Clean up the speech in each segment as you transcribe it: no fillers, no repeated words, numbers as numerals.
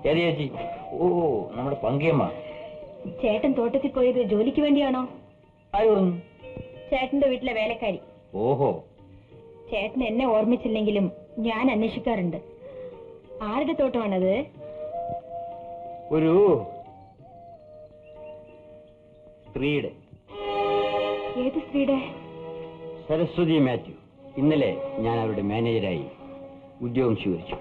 ചേച്ചി. ഓ, നമ്മുടെ പങ്കിയമ്മ. ചേട്ടൻ തോട്ടത്തിൽ പോയത് ജോലിക്ക് വേണ്ടിയാണോ? ആരോടുന്നു? ചേട്ടന്റെ വീട്ടിലെ വേലക്കാരി. ഓഹോ. ചേട്ടൻ എന്നെ ഓർമ്മിച്ചില്ലെങ്കിലും ഞാൻ അന്വേഷിക്കാറുണ്ട്. ആരുടെ തോട്ടമാണത്? ഒരു സ്ത്രീയുടെ. ഏത് സ്ത്രീയുടെ? സരസ്വതി മാത്യു. ഇന്നലെ ഞാൻ അവരുടെ മാനേജരായി ഉദ്യോഗം സ്വീകരിച്ചു.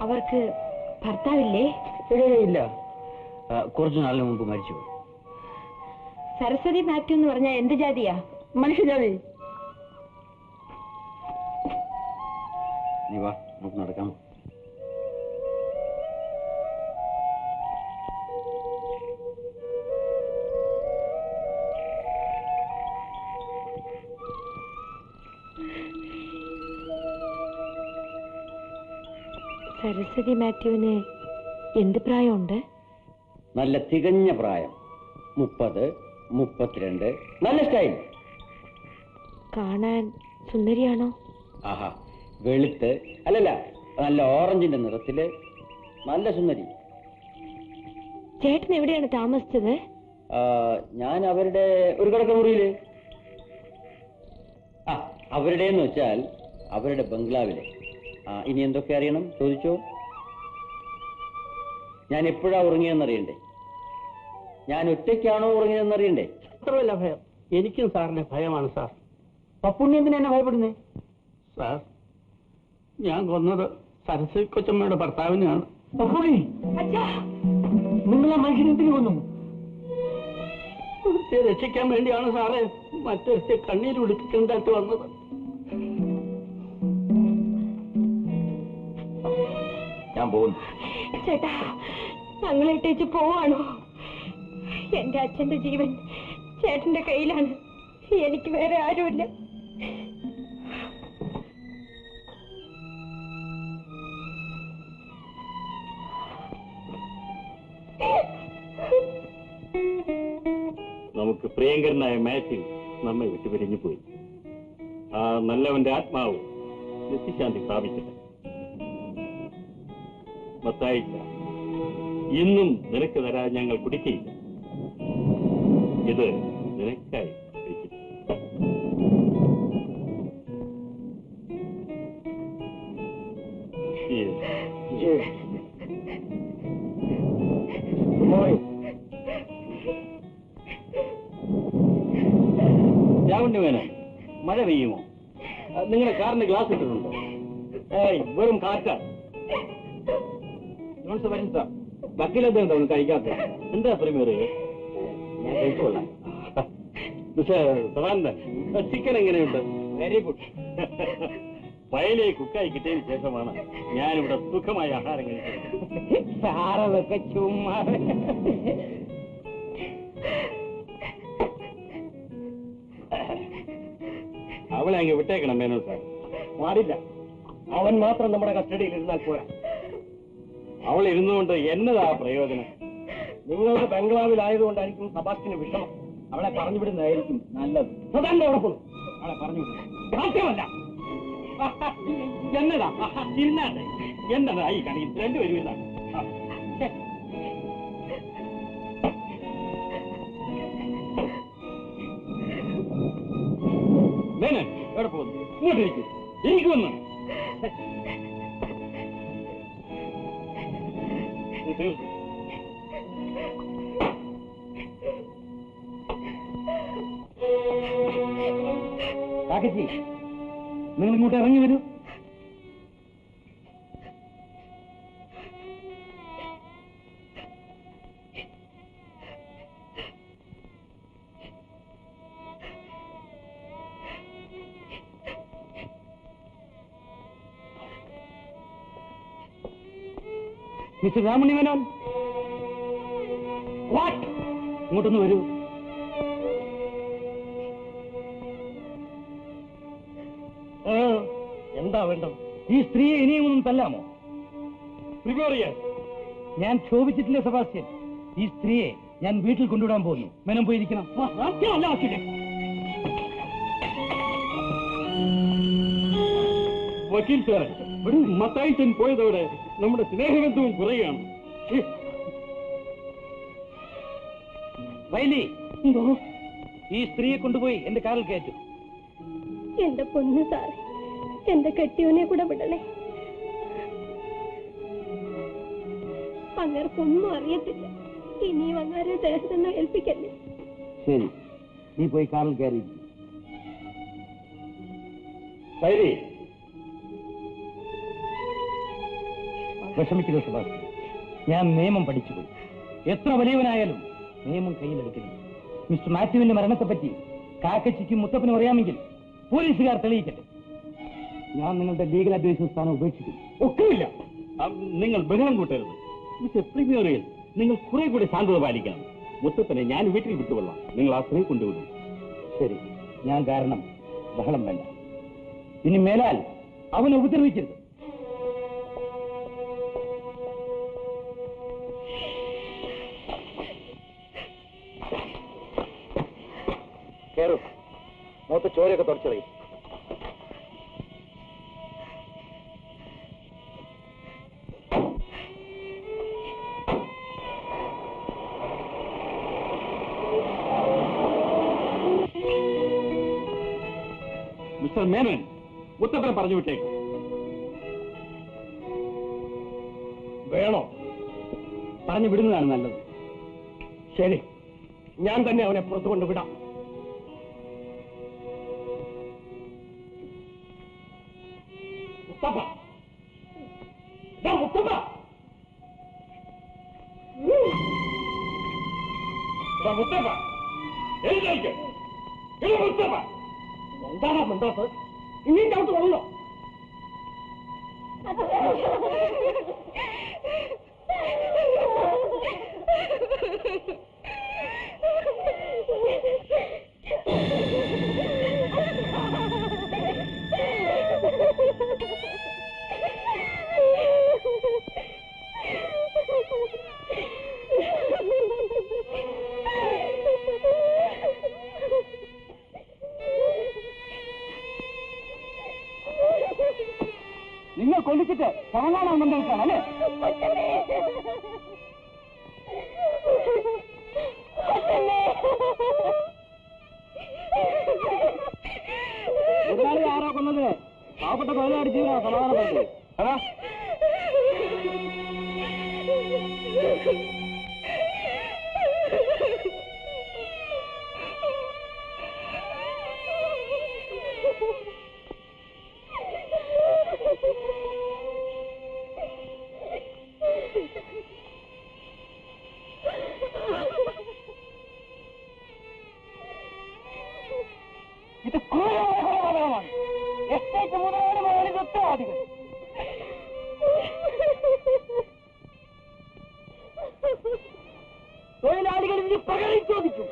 അവർക്ക് ഭർത്താവില്ലേ? ഇല്ല, കുറച്ചു നാളിന് മുമ്പ് മരിച്ചു. സരസ്വതി മാത്യു എന്ന് പറഞ്ഞാൽ എന്ത് ജാതിയാ? മനുഷ്യജാതി. നീ വാ, നമുക്ക് നടക്കാം. സരസ്വതി മാത്യുവിന് എന്ത് പ്രായമുണ്ട്? നല്ല തികഞ്ഞ പ്രായം. 30, 32. നല്ല സ്റ്റൈൽ. കാണാൻ സുന്ദരിയാണോ? ആഹാ, വെളുത്ത് അല്ലല്ല, നല്ല ഓറഞ്ചിന്റെ നിറത്തില് നല്ല സുന്ദരി. ചേട്ടൻ എവിടെയാണ് താമസിച്ചത്? ഞാൻ അവരുടെ ഒരു കിടക്കമുറിയില്. അവരുടെ എന്ന് വെച്ചാൽ അവരുടെ ബംഗ്ലാവിലെ. ഇനി എന്തൊക്കെ അറിയണം ചോദിച്ചോ. ഞാൻ എപ്പോഴാ ഉറങ്ങിയെന്നറിയണ്ടേ? ഞാൻ ഒറ്റയ്ക്കാണോ ഉറങ്ങിയതെന്നറിയണ്ടേ? അത്രയല്ല ഭയം. എനിക്കും സാറിനെ ഭയമാണ് സാർ. പപ്പുണ്ണി എന്തിനാ എന്നെ ഭയപ്പെടുന്നേ? സാർ, ഞാൻ കൊന്നത് സരസ്വതി കൊച്ചമ്മയുടെ ഭർത്താവിനെയാണ്. പപ്പുണ്ണി, നിങ്ങൾ ആ മനുഷ്യനെന്തിനു കൊന്നു? രക്ഷിക്കാൻ വേണ്ടിയാണ് സാറേ മറ്റൊരുത്തെ കണ്ണീരുടുപ്പിക്കേണ്ടതായിട്ട് വന്നത്. ഞാൻ പോകുന്നു. ചേട്ടാ, ഞങ്ങളെട്ടേച്ച് പോവാണോ? എന്റെ അച്ഛന്റെ ജീവൻ ചേട്ടന്റെ കയ്യിലാണ്. എനിക്ക് വേറെ ആരുമില്ല. നമുക്ക് പ്രിയങ്കരനായ മാത്യു നമ്മെ വിട്ടുപിരിഞ്ഞു പോയി. ആ നല്ലവന്റെ ആത്മാവ് നിത്യശാന്തി സ്ഥാപിക്കട്ടെ. മത്തായിച്ച, ഇന്നും നിനക്ക് തരാൻ ഞങ്ങൾ കുടിക്കയില്ല. ഇത് നിനക്കായി രാവണ്യമേന, മഴ പെയ്യുമോ? നിങ്ങളുടെ കാറിന്റെ ഗ്ലാസ് ഇട്ടിട്ടുണ്ടോ? വെറും കാറ്റാ. വക്കീലെന്താ കഴിക്കാത്ത? എന്താ പ്രീമിയർ? ഞാൻ കഴിച്ചോളാം. ചിക്കൻ എങ്ങനെയുണ്ട്? Very good. വയലെ കുക്കായി കിട്ടിയതിന് ശേഷമാണ് ഞാനിവിടെ സുഖമായ ആഹാരം കഴിക്കുന്നത്. സാറതൊക്കെ ചുമ്മാ. അവളെ അങ്ങ് വിട്ടേക്കണം മേനോൻ സാർ. പാടില്ല. അവൻ മാത്രം നമ്മുടെ കസ്റ്റഡിയിൽ ഇരുന്നാൽ പോരാ. അവൾ ഇരുന്നുകൊണ്ട് എന്നതാ പ്രയോജനം? നിങ്ങളുടെ ബംഗ്ലാവിലായതുകൊണ്ടായിരിക്കും സബാസ്റ്റിന് വിഷമം. അവളെ പറഞ്ഞുവിടുന്നതായിരിക്കും നല്ലത്. സദാന്റെ ഉറപ്പ് അവളെ പറഞ്ഞുവിടുന്നു. സാധ്യമല്ല. എന്നതാ ഇരുന്നാട്ടെ. എന്നതാ ഈ കണി? രണ്ടുപേരും ഇരുന്നാണ്. മേനോൻ എവിടെ പോകുന്നു? ഇങ്ങോട്ടിരിക്കും. ഇരിക്കുമെന്ന് തീർന്നു. കാക്കച്ചി, നിങ്ങൾ ഇങ്ങോട്ട് ഇറങ്ങി വരൂ. Mister Ramani Menon, what? ഇങ്ങോട്ടൊന്ന് വരൂ. എന്താ വേണ്ടത്? ഈ സ്ത്രീയെ ഇനിയും ഒന്നും തല്ലാമോ? പ്രിഗോറിയൻ, ഞാൻ ക്ഷോഭിച്ചിട്ടില്ല സെബാസ്റ്റ്യൻ. ഈ സ്ത്രീയെ ഞാൻ വീട്ടിൽ കൊണ്ടുവിടാൻ പോകുന്നു. മേനം പോയിരിക്കണം. വക്കീൽ സാറേ, മത്തായിച്ചൻ പോയതോടെ നമ്മുടെ സ്നേഹബന്ധവും കുറയുകയാണ്. വൈലി, ഈ സ്ത്രീയെ കൊണ്ടുപോയി എന്റെ കാറിൽ കയറ്റും. എന്റെ പൊന്നു സാറേ, എന്റെ കെട്ടിയോനെ കൂടെ വിടണേ. അങ്ങർക്കൊന്നും അറിയത്തില്ല. ഇനിയും അങ്ങനെ ദേഹത്തൊന്നും ഏൽപ്പിക്കല്ലേ. ശരി, നീ പോയി കാറിൽ കയറി. വിഷമിക്കുന്നു സുഭാഷ്, ഞാൻ നിയമം പഠിച്ചുപോയി. എത്ര വലിയവനായാലും നിയമം കയ്യിലെടുക്കരുത്. മിസ്റ്റർ മാത്യുവിന്റെ മരണത്തെപ്പറ്റി കാക്കച്ചിക്കും മുത്തപ്പനും അറിയാമെങ്കിൽ പോലീസുകാർ തെളിയിക്കട്ടെ. ഞാൻ നിങ്ങളുടെ ലീഗൽ അഡ്വൈസർ സ്ഥാനം ഉപേക്ഷിക്കും. ഒക്കെയില്ല, നിങ്ങൾ ബഹളം കൂട്ടരുത്. മിസ്റ്റർ പ്രീമിയറിൽ നിങ്ങൾ കുറെ കൂടി ശാന്തത പാലിക്കണം. മുത്തപ്പനെ ഞാൻ വീട്ടിൽ വിട്ടുകൊള്ളാം. നിങ്ങൾ ആ സ്ത്രീ കൊണ്ടുവിടും. ശരി, ഞാൻ കാരണം ബഹളം വേണ്ട. ഇനി മേലാൽ അവനെ ഉപദ്രവിക്കരുത്. കേറും, മുഖത്ത് ചോരയൊക്കെ തുടച്ചളയും. മിസ്റ്റർ മേനൻ, മുത്തപ്പനെ പറഞ്ഞു വിട്ടേക്കും. വേണോ? പറഞ്ഞു വിടുന്നതാണ് നല്ലത്. ശരി, ഞാൻ തന്നെ അവനെ പുറത്തു കൊണ്ടുവിടാം. മുത്തപ്പ, മുത്തപ്പ, മുത്തപ്പ, എഴുന്നേൽക്ക്. മുത്തപ്പ, എന്താണ് മിണ്ടാത്തത്? ഇനിയും ചവിട്ട് കൊള്ളോ? നിങ്ങൾ കൊല്ലിച്ചിട്ട് കാണാനാണ് വന്നേക്കാണ് അല്ലേ? മുതലാളി ആരാ കൊന്നത്? പാവപ്പെട്ട തൊഴിലാളി ജീവനാണ് സമാധാനപ്പെട്ടത്. അതാ ഇത് ക്രൂരമാണ്. എസ്റ്റേറ്റ് മുതലാളി ഉത്തരവാദികൾ. തൊഴിലാളികൾ ഇതിന് പകരം ചോദിക്കും.